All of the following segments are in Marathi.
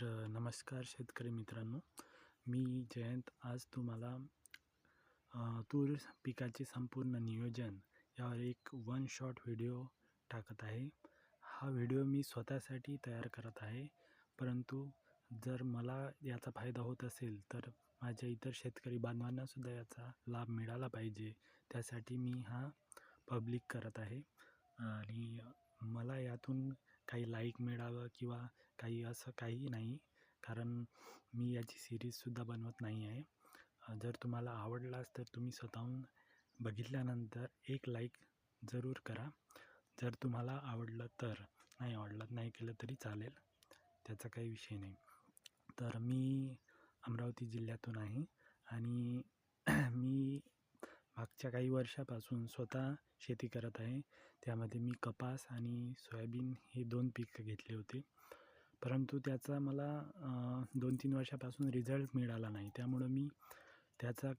नमस्कार शेतकरी मित्रांनो, मी जयंत आज तुम्हाला तूर पिकाचे संपूर्ण नियोजन यावर एक वन शॉट व्हिडिओ टाकत आहे. हा व्हिडिओ मी स्वतःसाठी तयार करत आहे, परंतु जर मला याचा फायदा होत असेल तर माझ्या इतर शेतकरी बांधवांनासुद्धा याचा लाभ मिळाला पाहिजे, त्यासाठी मी हा पब्लिक करत आहे. आणि मला यातून काही लाईक मिळावं किंवा काही असं काही नाही, कारण मी याची सिरीजसुद्धा बनवत नाही आहे. जर तुम्हाला आवडलाच तर तुम्ही स्वतःहून बघितल्यानंतर एक लाईक जरूर करा. जर तुम्हाला आवडलं तर, नाही आवडलं नाही केलं तरी चालेल, त्याचा काही विषय नाही. तर मी अमरावती जिल्ह्यातून आहे आणि मी मागच्या काही वर्षापासून स्वतः शेती करत आहे. त्यामध्ये मी कपास आणि सोयाबीन हे 2 पिकं घेतले होते. परंतु त्याचा मला 2-3 वर्षापासून रिझल्ट मिळाला नाही. त्यामुळं मी त्याचा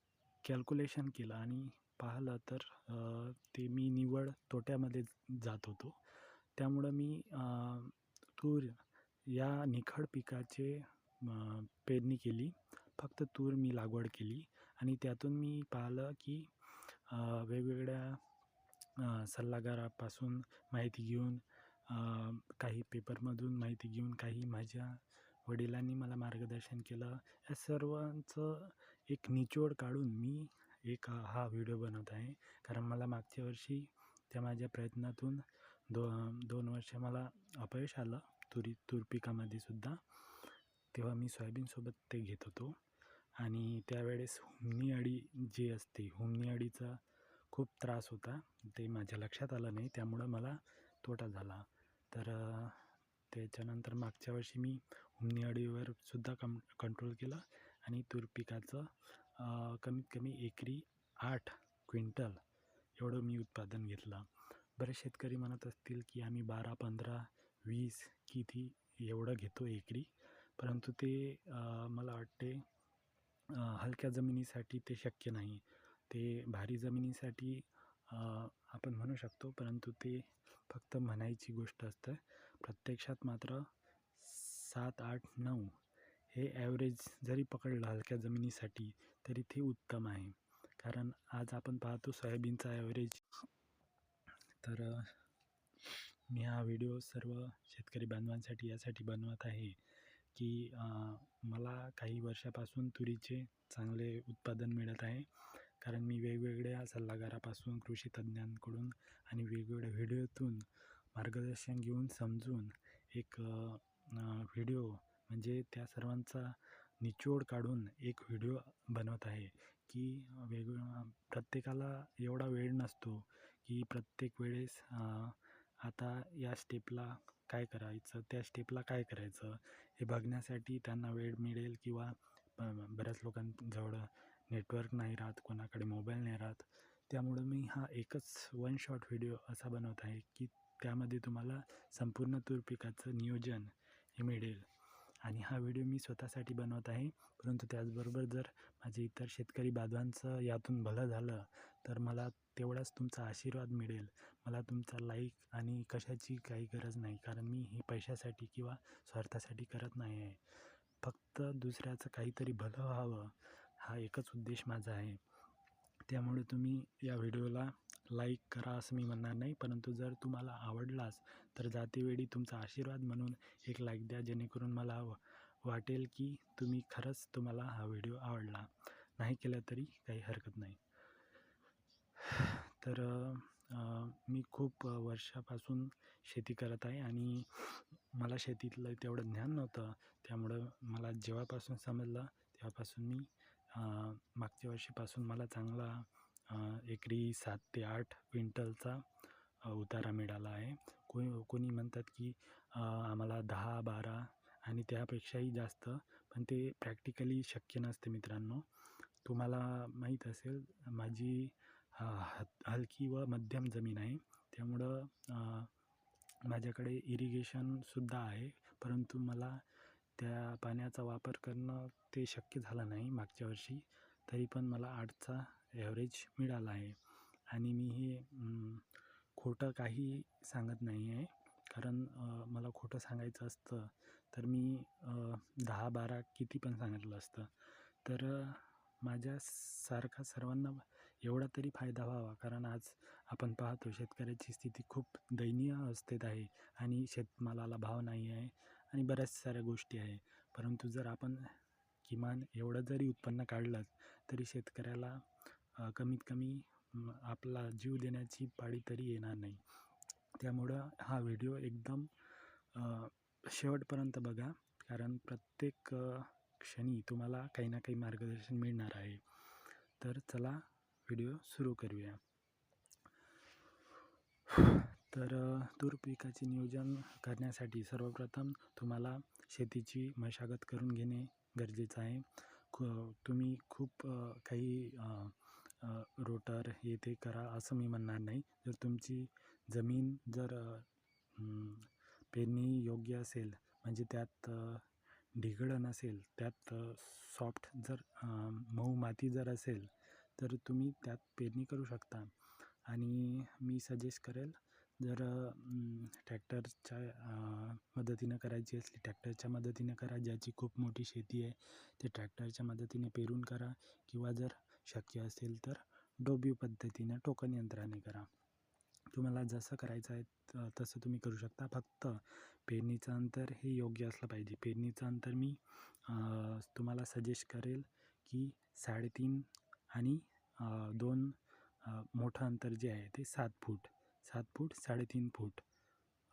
कॅल्क्युलेशन केलं आणि पाहिलं तर ते मी निव्वळ तोट्यामध्ये जात होतो. त्यामुळं मी तूर या निखळ पिकाचे पेरणी केली. फक्त तूर मी लागवड केली आणि त्यातून मी पाहिलं की वेगवेगळ्या सल्लागारापासून माहिती घेऊन, काही पेपरमधून माहिती घेऊन, काही माझ्या वडिलांनी मला मार्गदर्शन केलं. या सर्वांचं एक निचोड काढून मी हा व्हिडिओ बनवत आहे. कारण मला मागच्या वर्षी त्या माझ्या प्रयत्नातून 2 वर्ष मला अपयश आलं तूर पिकामध्ये सुद्धा. तेव्हा मी सोयाबीनसोबत ते घेत होतो आणि त्यावेळेस हुमणी अळी जी असते, हुमणी अळीचा खूप त्रास होता. ते माझ्या लक्षात आलं नाही, त्यामुळं मला तोटा झाला. तर त्याच्यानंतर मागच्या वर्षी मी हुमणी अळीवर सुद्धा कंट्रोल केलं आणि तूर पिकाचं कमीत कमी एकरी 8 क्विंटल एवढं मी उत्पादन घेतलं. बरेच शेतकरी म्हणत असतील की आम्ही 12, 15, 20 किती एवढं घेतो एकरी, परंतु ते मला वाटते हलक्या जमिनीसाठी ते शक्य नाही. ते भारी जमिनीसाठी आपण म्हणू शकतो, परंतु ते फक्त म्हणायची गोष्ट असतं. प्रत्यक्षात मात्र 7, 8, 9 हे ॲव्हरेज जरी पकडलं हलक्या जमिनीसाठी तरी ते उत्तम आहे. कारण आज आपण पाहतो सोयाबीनचा ॲव्हरेज. तर मी हा व्हिडिओ सर्व शेतकरी बांधवांसाठी यासाठी बनवत आहे की मला काही वर्षापासून तुरीचे चांगले उत्पादन मिळत आहे. कारण मी वेगवेगळ्या सल्लागारापासून, कृषी तज्ज्ञांकडून आणि वेगवेगळ्या व्हिडिओतून मार्गदर्शन घेऊन समजून एक व्हिडिओ म्हणजे त्या सर्वांचा निचोड काढून एक व्हिडिओ बनवत आहे की प्रत्येकाला एवढा वेळ नसतो की प्रत्येक वेळेस आता या स्टेपला काय करायचं, त्या स्टेपला काय करायचं हे बघण्यासाठी त्यांना वेळ मिळेल किंवा बऱ्याच लोकांजवळ नेटवर्क नाही राहत, कोणाकडे मोबाईल नाही राहत. त्यामुळं मी हा एकच वन शॉट व्हिडिओ असा बनवत आहे की त्यामध्ये तुम्हाला संपूर्ण तूर पिकाचं नियोजन हे मिळेल. आणि हा व्हिडिओ मी स्वतःसाठी बनवत आहे, परंतु त्याचबरोबर जर माझे इतर शेतकरी बांधवांचं यातून भलं झालं तर मला तेवढाच तुमचा आशीर्वाद मिळेल. मला तुमचा लाईक आणि कशाची काही गरज नाही, कारण मी हे पैशासाठी किंवा स्वार्थासाठी करत नाही आहे. फक्त दुसऱ्याचं काहीतरी भलं व्हावं हा एकच उद्देश माझा आहे. त्यामुळे तुम्ही या व्हिडिओला लाईक करा असं मी म्हणणार नाही, परंतु जर तुम्हाला आवडलाच तर जातेवेळी तुमचा आशीर्वाद म्हणून एक लाईक द्या, जेणेकरून मला वाटेल की तुम्हाला हा व्हिडिओ आवडला. नाही केला तरी काही हरकत नाही. तर मी खूप वर्षापासून शेती करत आहे आणि मला शेतीतलं तेवढं ज्ञान नव्हतं. त्यामुळं मला जेव्हापासून समजलं तेव्हापासून मी मागच्या वर्षीपासून मला चांगला एकरी 7 ते 8 क्विंटलचा उतारा मिळाला आहे. कोणी म्हणतात की आम्हाला 10, 12 आणि त्यापेक्षाही जास्त, पण ते प्रॅक्टिकली शक्य नसते मित्रांनो. तुम्हाला माहीत असेल माझी हलकी व मध्यम जमीन आहे, त्यामुळं माझ्याकडे इरिगेशनसुद्धा आहे, परंतु मला त्या पाण्याचा वापर करणं ते शक्य झालं नाही मागच्या वर्षी. तरी पण मला 8चा ॲव्हरेज मिळाला आहे आणि मी हे खोटं काही सांगत नाही आहे, कारण मला खोटं सांगायचं असतं तर मी 10-12 किती पण सांगितलं असतं. तर माझ्यासारखा सर्वांना एवढा तरी फायदा व्हावा, कारण आज आपण पाहतो शेतकऱ्याची स्थिती खूप दयनीय अवस्थेत आहे आणि शेतमालाला भाव नाही आहे आणि बऱ्याच साऱ्या गोष्टी आहे. परंतु जर आपण किमान एवढं जरी उत्पन्न काढलं तरी शेतकऱ्याला कमीत कमी आपला जीव देण्याची पाळी तरी येणार नाही. त्यामुळं हा व्हिडिओ एकदम शेवटपर्यंत बघा, कारण प्रत्येक क्षणी तुम्हाला काही ना काही मार्गदर्शन मिळणार आहे. तर चला व्हिडिओ सुरू करूया. तर तूर पिकाचे नियोजन करण्यासाठी सर्वप्रथम तुम्हाला शेतीची मशागत करून घेणे गरजेचं आहे. तुम्ही खूप काही रोटर हे ते करा असं मी म्हणणार नाही. जर तुमची जमीन जर पेरणी योग्य असेल, म्हणजे त्यात ढिगळ नसेल, त्यात सॉफ्ट जर मऊ माती जर असेल, तर तुम्ही त्यात पेरणी करू शकता. आणि मी सजेस्ट करेल, जर ट्रॅक्टरच्या मदतीनं करायची असली, ट्रॅक्टरच्या मदतीनं करा. ज्याची खूप मोठी शेती आहे ते ट्रॅक्टरच्या मदतीने पेरून करा, किंवा जर शक्य असेल तर डोबी पद्धतीनं टोकन यंत्राने करा. तुम्हाला जसं करायचं आहे तसं तुम्ही करू शकता. फक्त पेरणीचं अंतर हे योग्य असलं पाहिजे. पेरणीचं अंतर मी तुम्हाला सजेस्ट करेल की 3.5 आणि 2 मोठं अंतर जे आहे ते 7 फूट 3.5 फूट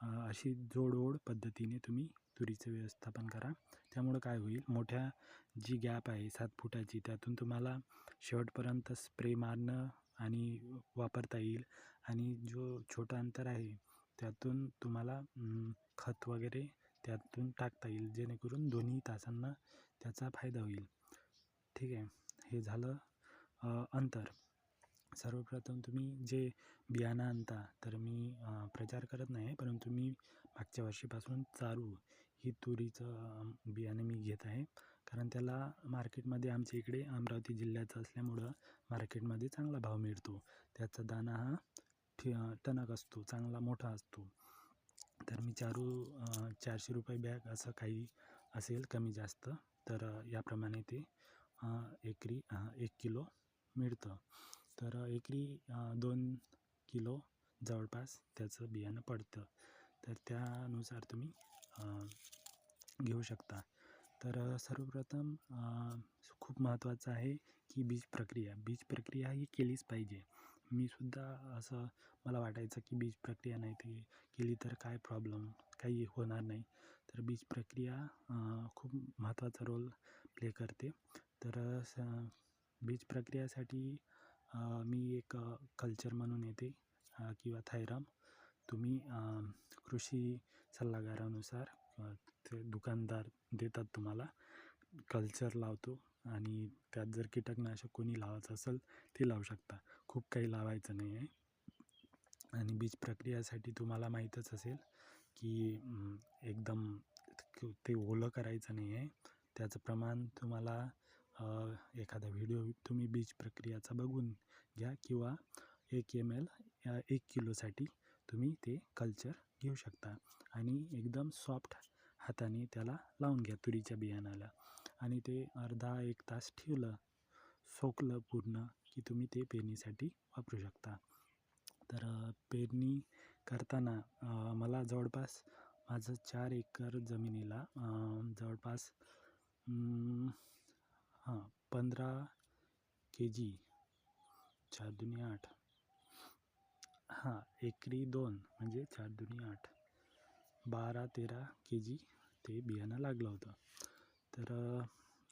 अशी जोडओढ पद्धतीने तुम्ही तुरीचं व्यवस्थापन करा. त्यामुळं काय होईल, मोठ्या जी गॅप आहे 7 फुटाची, त्यातून तुम्हाला शेवटपर्यंत स्प्रे मारणं आणि वापरता येईल. आणि जो छोटा अंतर आहे त्यातून तुम्हाला खत वगैरे त्यातून टाकता येईल, जेणेकरून दोन्ही तासांना त्याचा फायदा होईल. ठीक आहे, हे झालं अंतर. सर्वप्रथम तुम्ही जे बियाणं आणता, तर मी प्रचार करत नाही, परंतु मी मागच्या वर्षीपासून चारू ही तुरीचं बियाणं मी घेत आहे. कारण त्याला मार्केटमध्ये, आमच्या इकडे अमरावती जिल्ह्याचं असल्यामुळं मार्केटमध्ये चांगला भाव मिळतो. त्याचा दाणा हा टणक असतो, चांगला मोठा असतो. तर मी चारू 400 रुपये बॅग असं काही असेल कमी जास्त, तर याप्रमाणे ते एकरी 1 किलो मिळतं. तर एकरी 2 किलो जवळपास त्याचं बियाणं पडतं. तर त्यानुसार तुम्ही घेऊ शकता. तर सर्वप्रथम खूप महत्त्वाचं आहे की बीज प्रक्रिया ही केलीच पाहिजे. मी सुद्धा असं मला वाटायचं की बीज प्रक्रिया नाही ती केली तर काय प्रॉब्लेम, काही होणार नाही. तर बीज प्रक्रिया खूप महत्त्वाचा रोल प्ले करते. तर बीज प्रक्रियासाठी मी एक कल्चर म्हणून येते किंवा थायराम, तुम्ही कृषी सल्लागारानुसार ते दुकानदार देतात तुम्हाला. कल्चर लावतो आणि त्यात जर कीटकनाशक कोणी लावायचं असेल ते लावू शकता. खूप काही लावायचं नाही आहे. आणि बीज प्रक्रियासाठी तुम्हाला माहीतच असेल की एकदम ते ओलं करायचं नाही आहे. त्याचं प्रमाण तुम्हाला एखादा व्हिडिओ तुम्ही बीज प्रक्रियाचा बघून घ्या, किंवा 1 ml 1 किलोसाठी तुम्ही ते कल्चर घेऊ शकता. आणि एकदम सॉफ्ट हाताने त्याला लावून घ्या तुरीच्या बियाणाला, आणि ते अर्धा 1 तास ठेवलं, सोकलं पूर्ण, की तुम्ही ते पेरणीसाठी वापरू शकता. तर पेरणी करताना मला जवळपास माझं 4 एकर जमिनीला जवळपास 15 kg 4 दुनी 8 एकरी 2 म्हणजे 4 दुनी 8 12-13 kg ते बियाणं लागलं होतं. तर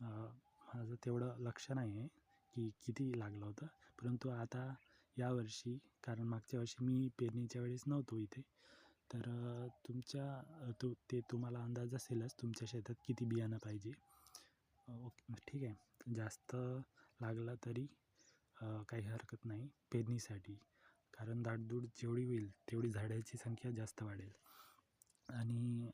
माझं तेवढं लक्ष नाही आहे की किती लागलं होतं, परंतु आता यावर्षी, कारण मागच्या वर्षी मी पेरणीच्या वेळेस नव्हतो इथे, तर ते तुम्हाला अंदाज असेलच तुमच्या शेतात किती बियाणं पाहिजे. ओके, ठीक आहे. जास्त लागला तरी काही हरकत नाही पेरणीसाठी, कारण दाटदूट जेवढी होईल तेवढी झाडाची संख्या जास्त वाढेल. आणि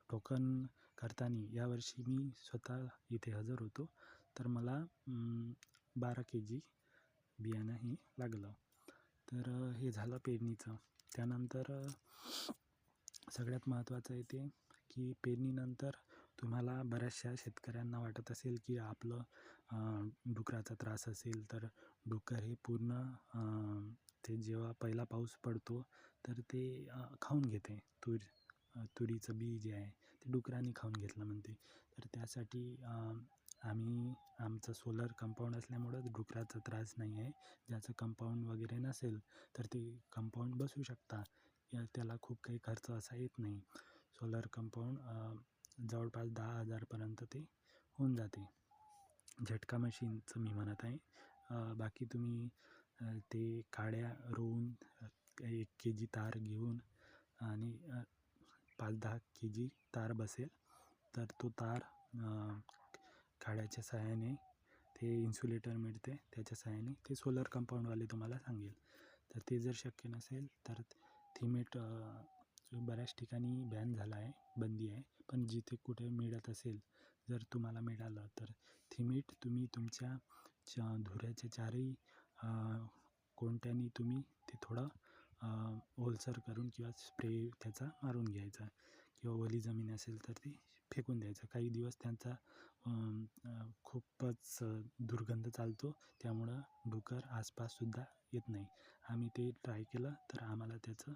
टोकन करताना यावर्षी मी स्वतः इथे हजर होतो, तर मला 12 kg बियाणं हे लागलं. तर हे झालं पेरणीचं. त्यानंतर सगळ्यात महत्त्वाचं आहे ते की पेरणीनंतर तुम्हाला बऱ्याचशा शेतकऱ्यांना वाटत असेल की आपलं डुकराचा त्रास असेल, तर डुक्कर हे पूर्ण ते जेव्हा पहिला पाऊस पडतो तर ते खाऊन घेते तुरीचं बी जे आहे ते डुकरांनी खाऊन घेतलं म्हणते. तर त्यासाठी आम्ही आमचं सोलर कंपाऊंड असल्यामुळं डुकराचा त्रास नाही आहे. ज्याचं कंपाऊंड वगैरे नसेल तर ते कंपाऊंड बसवू शकता. त्याला खूप काही खर्च असा येत नाही. सोलर कंपाऊंड जवळपास 10,000 पर्यंत ते होऊन जाते. झटका मशीनचं मी म्हणत आहे. बाकी तुम्ही ते काड्या रोवून 1 kg तार घेऊन आणि 5-10 kg तार बसेल, तर तो तार काड्याच्या सहाय्याने ते इन्सुलेटर मिळते त्याच्या सहाय्याने ते सोलर कंपाऊंडवाले तुम्हाला सांगेल. तर ते जर शक्य नसेल तर थिमेट बऱ्याच ठिकाणी बॅन झाला आहे, बंदी आहे. पण जिथे कुठे मिळत असेल, जर तुम्हाला मिळालं तर थिमेट तुम्ही तुमच्या धुऱ्याच्या चारही कोणत्यानी तुम्ही ते थोडं ओलसर करून किंवा स्प्रे त्याचा मारून घ्यायचा किंवा ओली जमीन असेल तर ती फेकून द्यायचं. काही दिवस त्यांचा खूपच दुर्गंध चालतो, त्यामुळं डुक्कर आसपाससुद्धा येत नाही. आम्ही ते ट्राय केलं तर आम्हाला त्याचं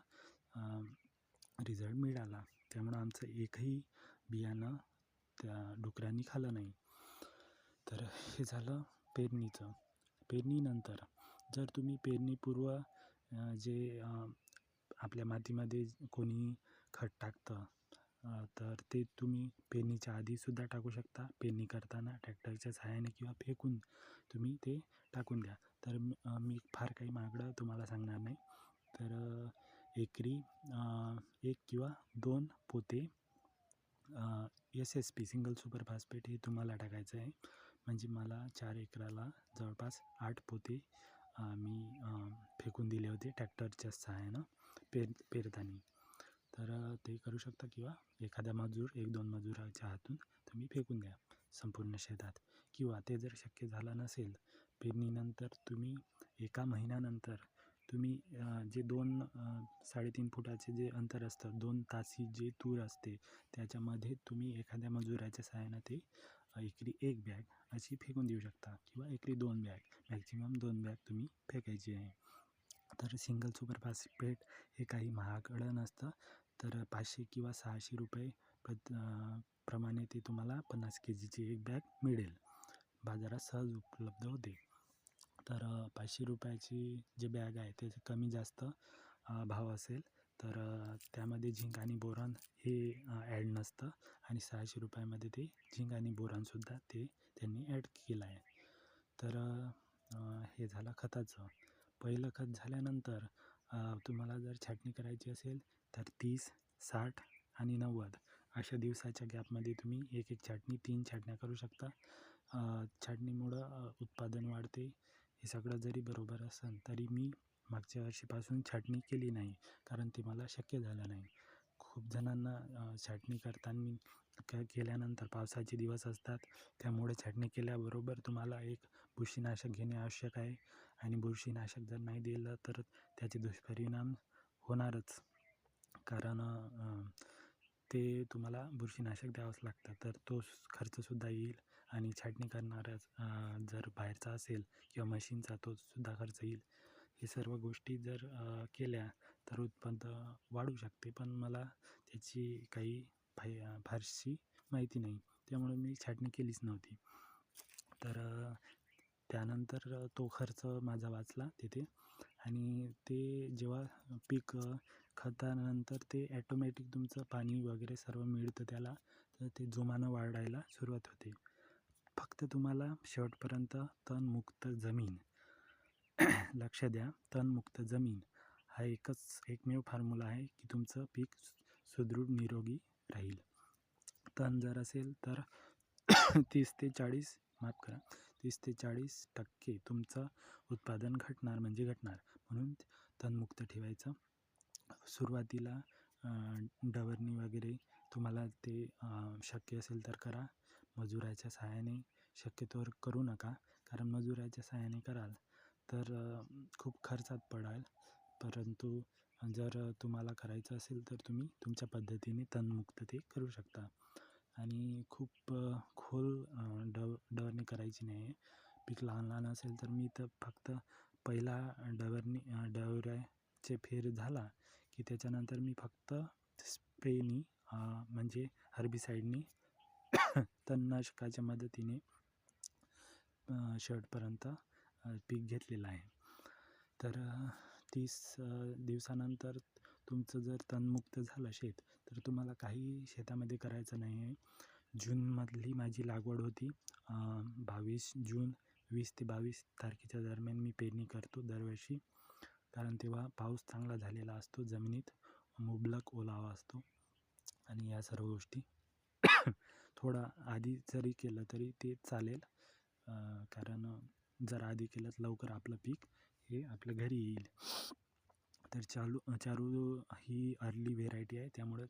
रिझल्ट मिळाला. त्यामुळं आमचं एकही बियाणं त्या डुकरांनी खाल्लं नाही. तर हे झालं पेरणीचं. पेरणीनंतर जर तुम्ही पेरणीपूर्व जे आपल्या मातीमध्ये कोणी खत टाकतं, तर ते तुम्ही पेरणीच्या आधीसुद्धा टाकू शकता. पेरणी करताना ट्रॅक्टरच्या सहाय्याने किंवा फेकून तुम्ही ते टाकून द्या. तर मी फार काही महागडं तुम्हाला सांगणार नाही. तर एकरी 1 किंवा 2 पोते SSP सिंगल सुपर फॉस्फेट हे तुम्हाला टाकायचं आहे. म्हणजे मला 4 एकराला जवळपास 8 पोते मी फेकून दिले होते ट्रॅक्टरच्या सहाय्यानं पेरताना. तर ते करू शकता किंवा एखादा मजूर 1-2 मजुराच्या हातून तुम्ही फेकून द्या संपूर्ण शेतात. किंवा ते जर शक्य झालं नसेल, पेरणीनंतर तुम्ही 1 महिन्यानंतर तुम्ही जे 2-3.5 फुटाचे जे अंतर असतं, 2 तासी जे तूर असते त्याच्यामध्ये तुम्ही एखाद्या मजुराच्या सहाय्यानं ते एकरी 1 बॅग अशी फेकून देऊ शकता किंवा एकरी 2 बॅग, मॅक्झिमम 2 बॅग तुम्ही फेकायची आहे. तर सिंगल सुपर फॉस्फेट हे काही महागडं नसतं. तर 500 किंवा 600 रुपये प्रमाणे ते तुम्हाला 50 kgची एक बॅग मिळेल. बाजारात सहज उपलब्ध होते. तर 500 रुपयाची जे बॅग आहे त्याचं कमी जास्त भाव असेल, तर त्यामध्ये झिंक आणि बोरॉन हे ॲड नसतं आणि 600 रुपयामध्ये ते झिंक आणि बोरॉनसुद्धा ते त्यांनी ॲड केलं आहे. तर हे झालं खताचं. पहिलं खत झाल्यानंतर तुम्हाला जर छाटणी करायची असेल तर 30, 60 आणि 90 अशा दिवसाच्या गॅपमध्ये तुम्ही एक छाटणी 3 छाटण्या करू शकता. छाटणीमुळं उत्पादन वाढते. हे सगळं जरी बरोबर असेल तरी मी मागच्या वर्षीपासून छाटणी केली नाही, कारण ते मला शक्य झालं नाही. खूप जणांना छाटणी करताना केल्यानंतर पावसाचे दिवस असतात, त्यामुळे छाटणी केल्याबरोबर तुम्हाला एक बुरशीनाशक घेणे आवश्यक आहे आणि बुरशीनाशक जर नाही दिलं तर त्याचे दुष्परिणाम होणारच. कारण ते तुम्हाला बुरशीनाशक द्यावंच लागतं. तर तो खर्चसुद्धा येईल आणि छाटणी करणाऱ्या जर बाहेरचा असेल किंवा मशीनचा तोसुद्धा खर्च येईल. हे सर्व गोष्टी जर केल्या तर उत्पन्न वाढू शकते, पण मला त्याची काही फारशी माहिती नाही, त्यामुळे मी छाटणी केलीच नव्हती. तर त्यानंतर तो खर्च माझा वाचला तिथे आणि ते जेव्हा पीक खतानंतर ते ॲटोमॅटिक तुमचं पाणी वगैरे सर्व मिळतं त्याला, तर ते जोमानं वाढायला सुरुवात होते. फक्त तुम्हाला शेवटपर्यंत तणमुक्त जमीन लक्ष द्या, तणमुक्त जमीन हा एकमेव फॉर्म्युला आहे की तुमचं पीक सुदृढ निरोगी राहील. तण जर असेल तर 30 ते 40% तुमचं उत्पादन घटणार म्हणजे घटणार. म्हणून तणमुक्त ठेवायचं. सुरुवातीला डवरणी वगैरे तुम्हाला ते शक्य असेल तर करा. मजुराच्या सहाय्याने शक्यतोवर करू नका, कारण मजुराच्या सहाय्याने कराल तर खूप खर्चात पडाल. परंतु जर तुम्हाला करायचं असेल तर तुम्ही तुमच्या पद्धतीने तणमुक्त ते करू शकता. आणि खूप खोल डवरणी करायची नाही आहे. पीक लहान लहान असेल तर मी तर फक्त पहिला डवऱ्याचे फेर झाला की त्याच्यानंतर मी फक्त स्प्रेनी म्हणजे हर्बिसाईडनी तणनाशकाच्या मदतीने शेवटपर्यंत पीक घेतलेलं आहे. तर 30 दिवसानंतर तुमचं जर तणमुक्त झालं शेत तर तुम्हाला काही शेतामध्ये करायचं नाही आहे. जूनमधली माझी लागवड होती. 22 जून 20 ते 22 तारखेच्या दरम्यान मी पेरणी करतो दरवर्षी, कारण तेव्हा पाऊस चांगला झालेला असतो, जमिनीत मुबलक ओलावा असतो आणि या सर्व गोष्टी थोडा आधी जरी केलं तरी ते चालेल, कारण जर आधी केलं तर लवकर आपलं पीक हे आपल्या घरी येईल. तर चारू ही अर्ली व्हेरायटी आहे, त्यामुळं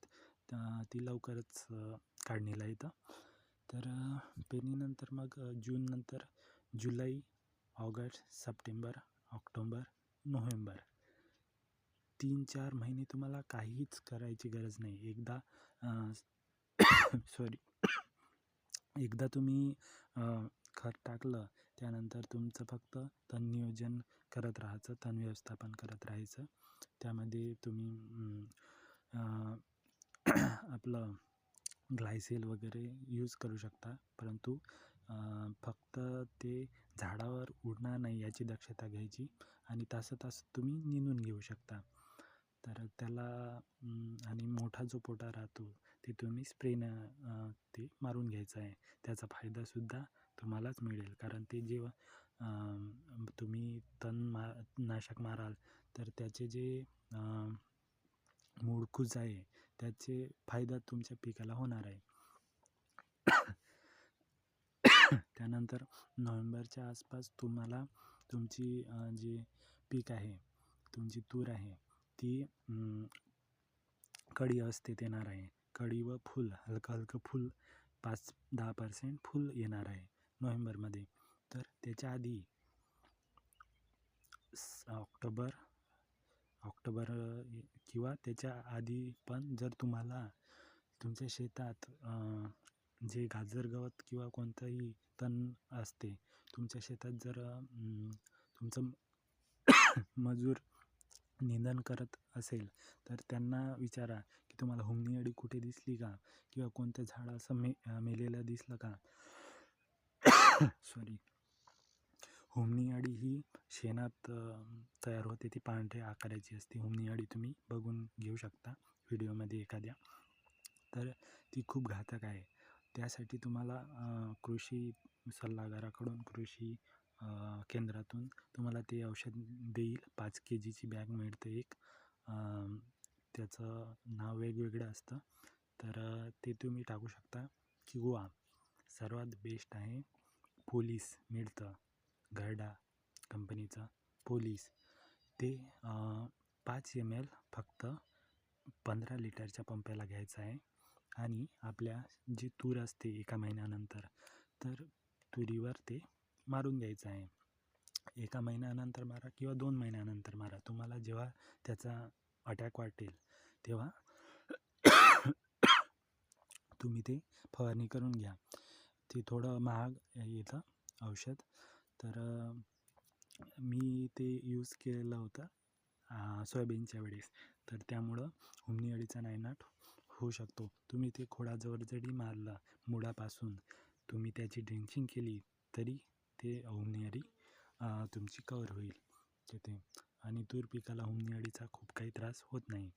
ती लवकरच काढणीला येतं. तर पेरणीनंतर मग जूननंतर जुलै, ऑगस्ट, सप्टेंबर, ऑक्टोबर, नोव्हेंबर 3-4 महिने तुम्हाला काहीच करायची गरज नाही. एकदा तुम्ही खत टाकलं त्यानंतर तुमचं फक्त तण नियोजन करत राहायचं, तण व्यवस्थापन करत राहायचं. त्यामध्ये तुम्ही आपलं ग्लायसेल वगैरे यूज करू शकता, परंतु फक्त ते झाडावर उडणार नाही याची दक्षता घ्यायची आणि तास तुम्ही निंदून घेऊ शकता. तर त्याला आणि मोठा जो पोटा राहतो ते तुम्ही स्प्रेनं ते मारून घ्यायचं आहे. त्याचा फायदासुद्धा तुम्हालाच मिळेल, कारण ते जेव्हा तुम्ही नाशक माराल तर त्याचे जे मूळकूज आहे त्याचे फायदा तुमच्या पिकाला होणार आहे. त्यानंतर नोव्हेंबरच्या आसपास तुम्हाला तुमची जे पीक आहे, तुमची तूर आहे ती कळी अवस्थेत येणार आहे. कळी व फूल हलकं फूल 5-10% फूल येणार आहे नोव्हेंबरमध्ये. तर त्याच्या आधी ऑक्टोबर किंवा त्याच्या आधी पण जर तुम्हाला तुमच्या शेतात जे गाजर गवत किंवा कोणतंही तण असते तुमच्या शेतात, जर तुमचं मजूर निंदण करत असेल तर त्यांना विचारा की तुम्हाला हुमणी अळी कुठे दिसली का, किंवा कोणतं झाड असं मेलेलं दिसलं का. हुमणी अळी ही शेणात तयार होते, ती पांढऱ्या आकाराची असते. हुमणी अळी तुम्ही बघून घेऊ शकता व्हिडिओमध्ये एखाद्या. तर ती खूप घातक आहे. त्यासाठी तुम्हाला कृषी सल्लागाराकडून, कृषी केंद्रातून तुम्हाला ते औषध देईल. 5 kgची बॅग मिळते एक. त्याचं नाव वेगवेगळं असतं, तर ते तुम्ही टाकू शकता. किंवा सर्वात बेस्ट आहे पोलीस मिळतं, घरडा कंपनीचा पोलीस. ते 5 ml फक्त 15 लिटरच्या पंपाला घ्यायचं आहे आणि आपल्या जी तूर असते एका महिन्यानंतर, तर तुरीवर ते मारून द्यायचं आहे. 1 महिन्यानंतर मारा किंवा 2 महिन्यानंतर मारा, तुम्हाला जेव्हा त्याचा अटॅक वाटेल तेव्हा तुम्ही ते फवारणी करून घ्या. ते थोडं महाग येतं औषध, तर मी ते यूज केलेलं होतं सोयाबीनच्या वेळेस, तर त्यामुळं हुमणी अळीचा नायनाट होऊ शकतो. तुम्ही ते खोडाजवळ जरी मारलं मुळापासून, तुम्ही त्याची ड्रिंचिंग केली तरी ते हुमणी अळी तुमची कव्हर होईल तिथे, आणि तूर पिकाला हुमणी अळीचा खूप काही त्रास होत नाही.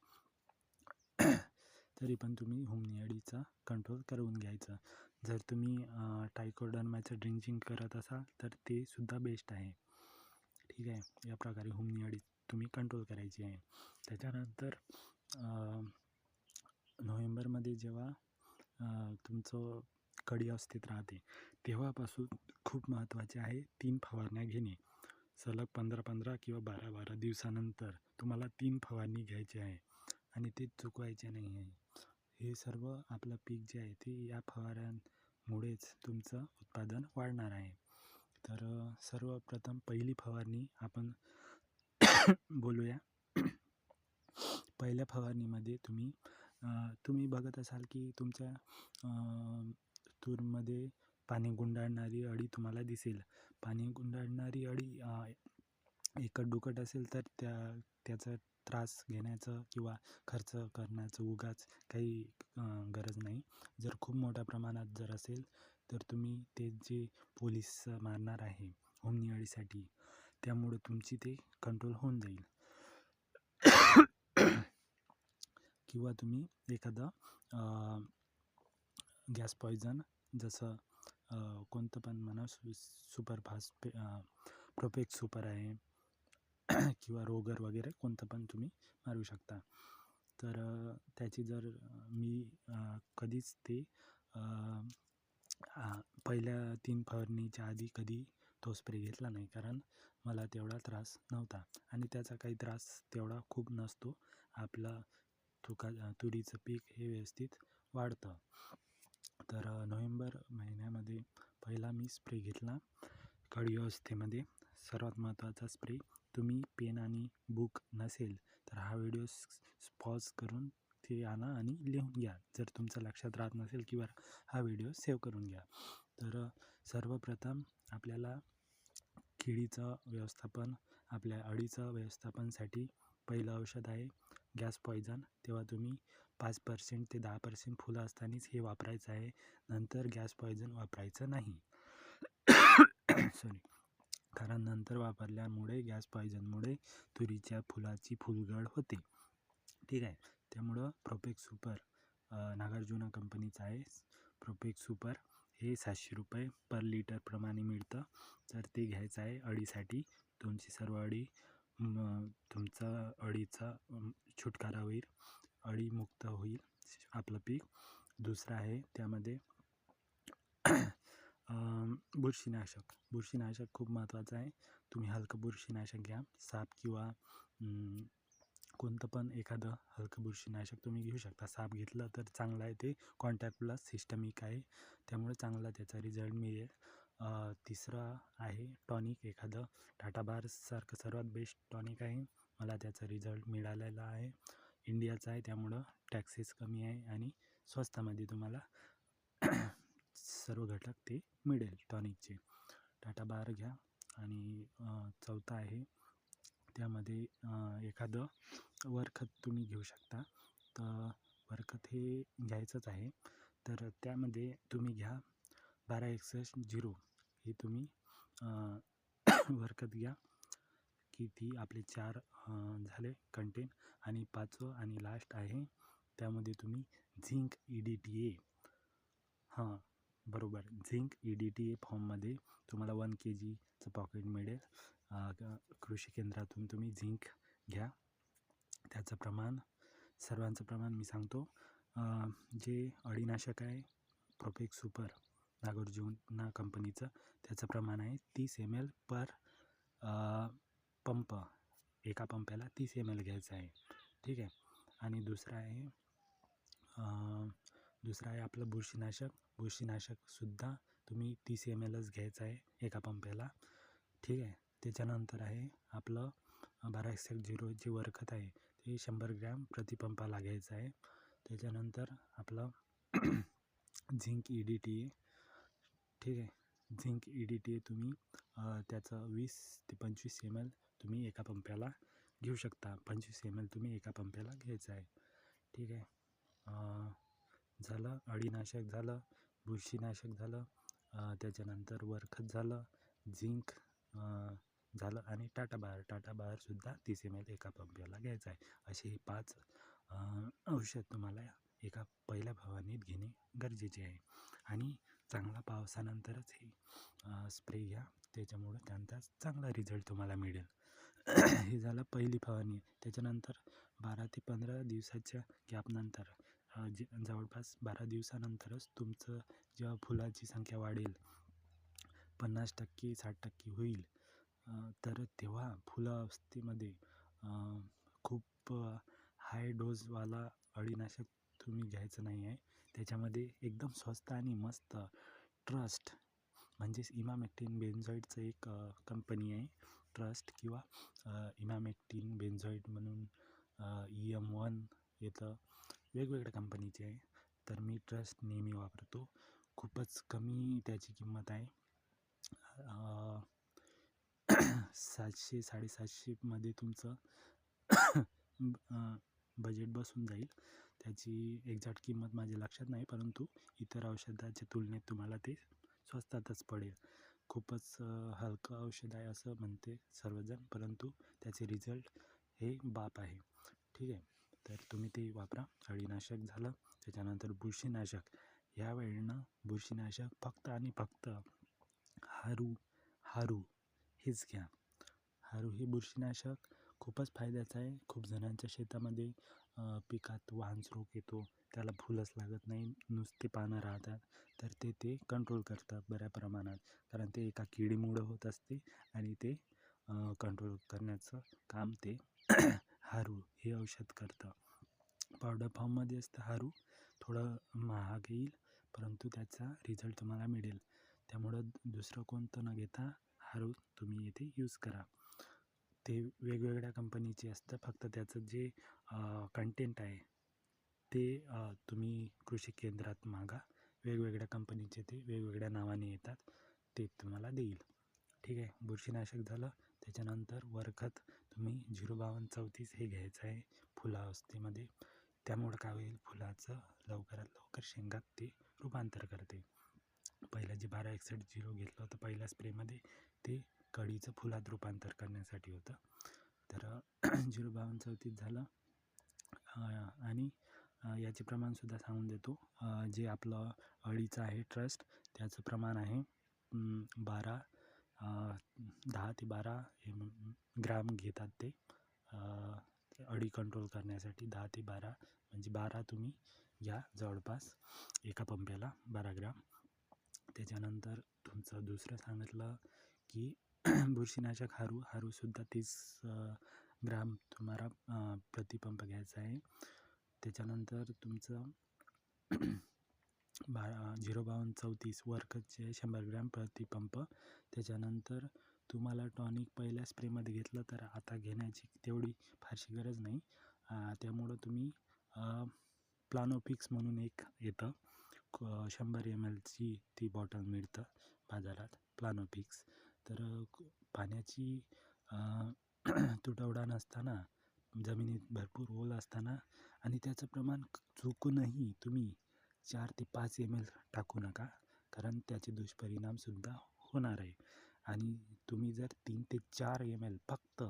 तरी पण तुम्ही हुमणी अळीचा कंट्रोल करून घ्यायचं. जर तुम्ही ट्रायकोडर्माचं ड्रिंचिंग करत असाल तर ते सुद्धा बेस्ट आहे. ठीक आहे, या प्रकारे हुमणी अळी तुम्ही कंट्रोल करायची आहे. त्याच्यानंतर नोव्हेंबरमध्ये जेव्हा तुमचं कळी अवस्थेत राहते तेव्हापासून खूप महत्त्वाचे आहे 3 फवारण्या घेणे. सलग 15-15 किंवा 12-12 दिवसानंतर तुम्हाला 3 फवारणी घ्यायची आहे आणि ते चुकवायचे नाही आहे. हे सर्व आपलं पीक जे आहे ते या फवाऱ्यांमुळेच तुमचं उत्पादन वाढणार आहे. तर सर्वप्रथम पहिली फवारणी आपण बोलूया. पहिल्या फवारणीमध्ये तुम्ही बघत असाल की तुमच्या तूरमध्ये पाणी गुंडाळणारी अळी तुम्हाला दिसेल. पाणी गुंडाळणारी अळी एकट-दुकट असेल तर त्याचा त्रास घेण्याचं किंवा खर्च करण्याचं उगाच काही गरज नाही. जर खूप मोठ्या प्रमाणात जर असेल तर तुम्ही ते जे पोलिस मारणार आहे होमनी अळीसाठी, त्यामुळे तुमची ते कंट्रोल होऊन जाईल. किंवा तुम्ही एखादं गॅस पॉइझन जसं कोणतं पण म्हणा सुपर फास्ट प्रोपेक्स सुपर आहे किंवा रोगर वगैरे कोणतं पण तुम्ही मारू शकता. तर त्याची जर मी कधीच ते पहिल्या 3 फवारणीच्या आधी कधी तो स्प्रे घेतला नाही, कारण मला तेवढा त्रास नव्हता आणि त्याचा काही त्रास तेवढा खूप नसतो. आपलं तुरीचं पीक हे व्यवस्थित वाढतं. तर नोव्हेंबर महिन्यामध्ये पहिला मी स्प्रे घेतला कळी अवस्थेमध्ये. सर्वात महत्त्वाचा स्प्रे. तुम्ही पेन आणि बुक नसेल तर हा व्हिडिओ पॉज करून ते आणा आणि लिहून घ्या. जर तुमचं लक्षात राहत नसेल किंवा हा व्हिडिओ सेव्ह करून घ्या. तर सर्वप्रथम आपल्याला किडीचं व्यवस्थापन, आपल्या अळीचं व्यवस्थापनासाठी पहिलं औषध आहे गॅस पॉइझन. तेव्हा तुम्ही 5% ते 10% फुलं असतानाच हे वापरायचं आहे. नंतर गॅस पॉइझन वापरायचं नाही. सॉरी. कारण नंतर वापरल्यामुळे गॅस पॉइझनमुळे तुरीच्या फुलाची फुलगळ होते. ठीक आहे. त्यामुळं प्रोपेक्स सुपर नागार्जुना कंपनीचं आहे. प्रोपेक्स सुपर हे 700 रुपये पर लिटर प्रमाणे मिळतं. तर ते घ्यायचं आहे अळीसाठी. तुमची सर्व अळी तुमचा अळीचा छुटकारा होईल, अळीमुक्त होईल आपलं पीक. दुसरं आहे त्यामध्ये बुरशीनाशक खूप महत्त्वाचं आहे. तुम्ही हलकं बुरशीनाशक घ्या. साप किंवा कोणतं पण एखादं हलकं बुरशीनाशक तुम्ही घेऊ शकता. साप घेतलं तर चांगलं आहे, ते कॉन्टॅक्ट प्लस सिस्टमिक आहे, त्यामुळे चांगला त्याचा रिझल्ट मिळेल. तिसरं आहे टॉनिक एखादं. टाटा बारसारखं सर्वात बेस्ट टॉनिक आहे. मला त्याचा रिझल्ट मिळालेला आहे. इंडियाचं आहे, त्यामुळं टॅक्सेस कमी आहे आणि स्वस्तामध्ये तुम्हाला सर्व घटक ते मिळेल टॉनिकचे. टाटा बार घ्या. आणि चौथा आहे त्यामध्ये एखादं वरखत तुम्ही घेऊ शकता. तर वरखत हे घ्यायचंच आहे. तर त्यामध्ये तुम्ही घ्या 1261 हे तुम्ही वरखत घ्या. किती आपले 4 झाले कंटेन. आणि 5वं आणि लास्ट आहे त्यामध्ये तुम्ही झिंक EDTA, हां बरोबर, झिंक EDTA फॉर्ममध्ये तुम्हाला 1 kgचं पॉकेट मिळेल. कृषी केंद्रातून तुम्ही झिंक घ्या. त्याचं प्रमाण, सर्वांचं प्रमाण मी सांगतो. जे अळीनाशक आहे प्रोपेक्स सुपर नागार्जुना कंपनीचं, त्याचं प्रमाण आहे 30 ml पर पंप. एका पंपाला 30 ml घ्यायचं आहे. ठीक आहे. आणि दुसरं आहे आपलं बुरशीनाशकसुद्धा तुम्ही 30 mlच घ्यायचं आहे एका पंपाला. ठीक आहे. त्याच्यानंतर आहे आपलं 1261 जे वरखत आहे ते 100 ग्रॅम प्रतिपंपाला घ्यायचं आहे. त्याच्यानंतर आपलं झिंक EDTA. ठीक आहे. झिंक EDTA तुम्ही त्याचं 20 ते 25 ml तुम्ही एका पंपाला घेऊ शकता. 25 ml तुम्ही एका पंपाला घ्यायचं आहे. ठीक आहे. झालं, अळीनाशक झालं, बुरशीनाशक झालं, त्याच्यानंतर वरखत झालं, झिंक झालं आणि टाटा बारसुद्धा 30 ml एका पंपाला घ्यायचं आहे. असे हे 5 औषध तुम्हाला एका पहिल्या फवारणीत घेणे गरजेचे आहे. आणि चांगला पावसानंतरच हे स्प्रे घ्या, त्याच्यामुळं त्यांचा चांगला रिझल्ट तुम्हाला मिळेल. हे झालं पहिली फवारणी. त्याच्यानंतर 12 ते 15 दिवसाच्या गॅपनंतर जवळपास 12 दिवसानंतरच तुमचं जेव्हा फुलाची संख्या वाढेल, 50% 60% होईल, तर तेव्हा फुलावस्थेमध्ये खूप हाय डोसवाला अळीनाशक तुम्ही घ्यायचं नाही आहे. त्याच्यामध्ये एकदम स्वस्त आणि मस्त ट्रस्ट म्हणजेच इमामेक्टिन बेन्झॉइडचं एक कंपनी आहे. ट्रस्ट किंवा इमामेक्टिन बेन्झॉइड म्हणून EM1 येतं, वेगवेगळ्या कंपनीचे आहे. तर मी ट्रस्ट नेहमी वापरतो. खूपच कमी त्याची किंमत आहे. 700-750मध्ये तुमचं बजेट बसून जाईल. त्याची एक्झॅक्ट किंमत माझ्या लक्षात नाही, परंतु इतर औषधाच्या तुलनेत तुम्हाला ते स्वस्तातच पडेल. खूपच हलकं औषध आहे असं म्हणते सर्वजण, परंतु त्याचे रिझल्ट हे बाप आहे. ठीक आहे, तर तुम्ही ते वापरा. अळीनाशक झालं, त्याच्यानंतर बुरशीनाशक. ह्या वेळेनं बुरशीनाशक फक्त आणि फक्त हारू हेच घ्या. हारू हे बुरशीनाशक खूपच फायद्याचं आहे. खूप जणांच्या शेतामध्ये पिकात वाहनस्रोग येतो, त्याला फुलंच लागत नाही, नुसते पानं राहतात. तर ते कंट्रोल करतं बऱ्या प्रमाणात, कारण ते एका किडीमुळं होत असते आणि ते कंट्रोल करण्याचं काम ते हारू हे औषध करतं. पावडर फॉर्ममध्ये असतं हारू, थोडं महाग येईल, परंतु त्याचा रिझल्ट तुम्हाला मिळेल. त्यामुळं दुसरं कोणतं न घेता हारू तुम्ही इथे यूज करा. ते वेगवेगळ्या कंपनीचे असतं, फक्त त्याचं जे कंटेंट आहे ते तुम्ही कृषी केंद्रात मागा. वेगवेगळ्या कंपनीचे ते वेगवेगळ्या नावाने येतात, ते तुम्हाला देईल. ठीक आहे, बुरशीनाशक झालं. त्याच्यानंतर वरखत तुम्ही 05234 हे घ्यायचं आहे फुलावस्थेमध्ये. त्यामुळं काय होईल, फुलाचं लवकरात लवकर शेंगात ते रूपांतर करते. पहिलं जे 1261 घेतलं होतं पहिल्या स्प्रेमध्ये, ते कळीचं फुलात रूपांतर करण्यासाठी होतं. तर 05234 झालं. आणि याचे प्रमाणसुद्धा सांगून देतो. जे आपलं अळीचं आहे ट्रस्ट, त्याचं प्रमाण आहे 10 ते 12 ग्राम घेतात ते. अळी कंट्रोल करण्यासाठी 10 ते 12, म्हणजे 12 तुम्ही घ्या जवळपास एका पंप्याला 12 ग्राम. त्याच्यानंतर तुमचं दुसरं सांगितलं की बुरशीनाशक हारूसुद्धा 30 ग्राम तुम्हाला प्रतिपंप घ्यायचा आहे. त्याच्यानंतर तुमचं 05234 वरखतचे 100 ग्रॅम प्रतिपंप. त्याच्यानंतर तुम्हाला टॉनिक पहिल्या स्प्रेमध्ये घेतलं तर आता घेण्याची तेवढी फारशी गरज नाही. त्यामुळं तुम्ही प्लानोफिक्स म्हणून एक येतं, 100 mlची ती बॉटल मिळतं बाजारात, प्लानोफिक्स. तर पाण्याची तुटवडा नसताना, जमिनीत भरपूर ओल असताना आणि त्याचं प्रमाण चुकूनही तुम्ही 4 ते 5 ml टाकू नका, कारण त्याचे दुष्परिणामसुद्धा होणार आहे. आणि तुम्ही जर 3 ते 4 ml फक्त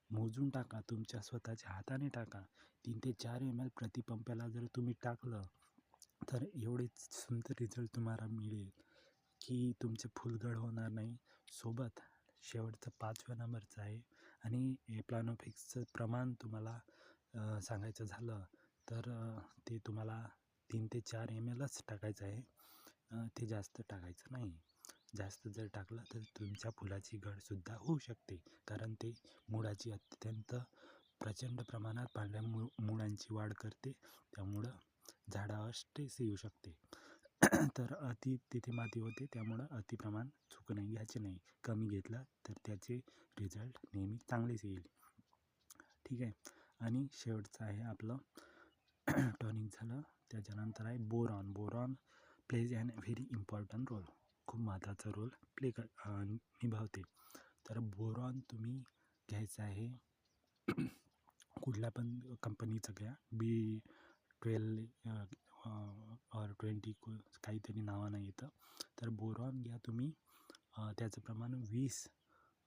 मोजून टाका, तुमच्या स्वतःच्या हाताने टाका. 3 ते 4 ml प्रतिपंपाला जर तुम्ही टाकलं तर एवढे सुंदर रिझल्ट तुम्हाला मिळेल की तुमचे फुलगळ होणार नाही. सोबत शेवटचं 5व्या नंबरचं आहे, आणि प्लानोफिक्सचं प्रमाण तुम्हाला सांगायचं झालं तर ते तुम्हाला 3 ते 4 mlच टाकायचं आहे. ते जास्त टाकायचं नाही. जास्त जर टाकलं तर तुमच्या फुलाची घडसुद्धा होऊ शकते, कारण ते मुळाची अत्यंत प्रचंड प्रमाणात पांढऱ्या मुळांची वाढ करते. त्यामुळं झाडावर स्ट्रेस येऊ शकते. तर तिथे माती होते, त्यामुळं अतिप्रमाण चुकूनही घ्यायचे नाही. कमी घेतलं तर त्याचे रिझल्ट नेहमी चांगलेच येईल. ठीक आहे, आणि शेवटचं आहे आपलं टॉनिक झालं. त्याच्यानंतर आहे boron plays an very important role. खूप महत्त्वाचा रोल निभावते. तर बोरॉन तुम्ही घ्यायचं आहे कुठल्या पण कंपनीचं घ्या, B12 और 20 काहीतरी नावानं येतं. तर बोरॉन घ्या तुम्ही. त्याचं प्रमाण 20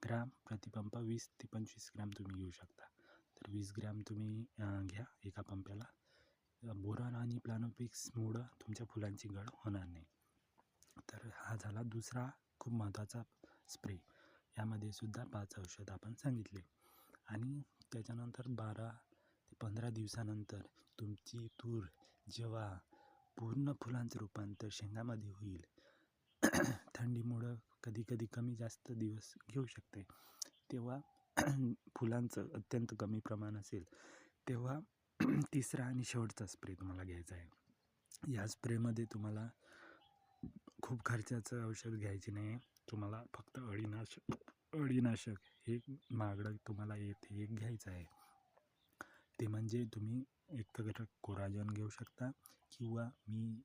ग्राम प्रतिपंप, 20 ते 25 ग्राम तुम्ही घेऊ शकता. तर 20 ग्राम तुम्ही घ्या एका पंप्याला. बोरॉन आणि प्लानोफिक्समुळं तुमच्या फुलांची घड होणार नाही. तर हा झाला दुसरा खूप महत्त्वाचा स्प्रे. यामध्ये सुद्धा 5 औषध आपण सांगितले. आणि त्याच्यानंतर 12 ते 15 दिवसानंतर तुमची तूर जेव्हा पूर्ण फुलांचं रूपांतर शेंगामध्ये होईल, थंडीमुळं कधी कमी जास्त दिवस घेऊ शकते, तेव्हा फुलांचं अत्यंत कमी प्रमाण असेल, तेव्हा तिसरा आणि शेवटचा स्प्रे तुम्हाला घ्यायचा आहे. या स्प्रेमध्ये तुम्हाला खूप खर्चाचं औषध घ्यायचे नाही आहे. तुम्हाला फक्त अळीनाशक हे महागडं तुम्हाला एक घ्यायचं आहे. ते म्हणजे तुम्ही एक तर कोराजन घेऊ शकता किंवा मी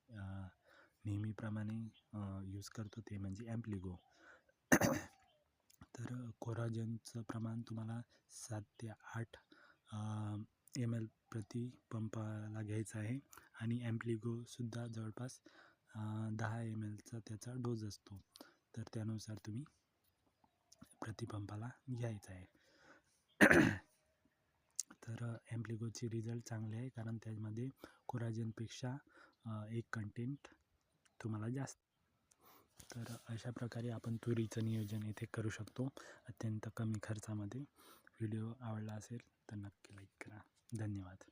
नेहमीप्रमाणे यूज करतो ते म्हणजे ॲम्प्लिगो. तर कोराजनचं प्रमाण तुम्हाला 7 ते 8 ml प्रति पंपाला घ्यायचं आहे आणि ॲम्प्लिगोसुद्धा जवळपास 10 mlचा त्याचा डोस असतो. तर त्यानुसार तुम्ही प्रतिपंपाला घ्यायचं आहे. तर ॲम्प्लिगोचे रिझल्ट चांगले आहे कारण त्यामध्ये कोराजनपेक्षा एक कंटेंट तुम्हाला जास्त. तर अशा प्रकारे आपण तुरीचं नियोजन इथे करू शकतो अत्यंत कमी खर्चामध्ये. व्हिडिओ आवडला असेल तर नक्की लाईक करा. धन्यवाद.